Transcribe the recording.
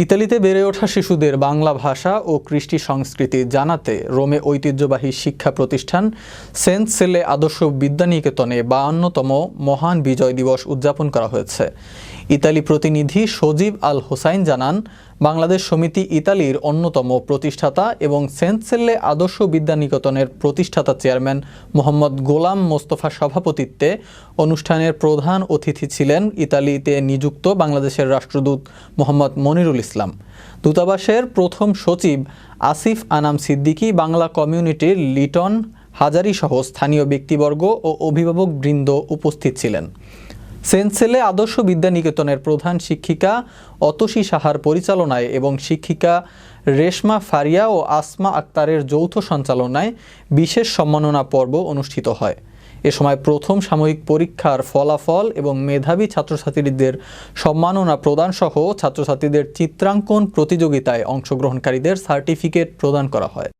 ইতালিতে বেড়ে ওঠা শিশুদের বাংলা ভাষা ও কৃষ্টি সংস্কৃতি জানাতে রোমে ঐতিহ্যবাহী শিক্ষা প্রতিষ্ঠান সেন্ট সেলে আদর্শ বিদ্যানিকেতনে ৫২তম মহান বিজয় দিবস উদযাপন করা হয়েছে। ইতালি প্রতিনিধি সজীব আল হোসাইন জানান, বাংলাদেশ সমিতি ইতালির অন্যতম প্রতিষ্ঠাতা এবং সেন্ট সেলে আদর্শ বিদ্যানিকেতনের প্রতিষ্ঠাতা চেয়ারম্যান মোহাম্মদ গোলাম মোস্তফা সভাপতিত্বে অনুষ্ঠানের প্রধান অতিথি ছিলেন ইতালিতে নিযুক্ত বাংলাদেশের রাষ্ট্রদূত মোহাম্মদ মনিরুল ইসলাম। দূতাবাসের প্রথম সচিব আসিফ আনাম সিদ্দিকী, বাংলা কমিউনিটির লিটন হাজারি সহ স্থানীয় ব্যক্তিবর্গ ও অভিভাবকবৃন্দ উপস্থিত ছিলেন। সেন্ট সেলে আদর্শ বিদ্যানিকেতনের প্রধান শিক্ষিকা অতসী সাহার পরিচালনায় এবং শিক্ষিকা রেশমা ফারিয়া ও আসমা আক্তারের যৌথ সঞ্চালনায় বিশেষ সম্মাননা পর্ব অনুষ্ঠিত হয়। এ সময় প্রথম সাময়িক পরীক্ষার ফলাফল এবং মেধাবী ছাত্রছাত্রীদের সম্মাননা প্রদান সহ ছাত্রছাত্রীদের চিত্রাঙ্কন প্রতিযোগিতায় অংশগ্রহণকারীদের সার্টিফিকেট প্রদান করা হয়।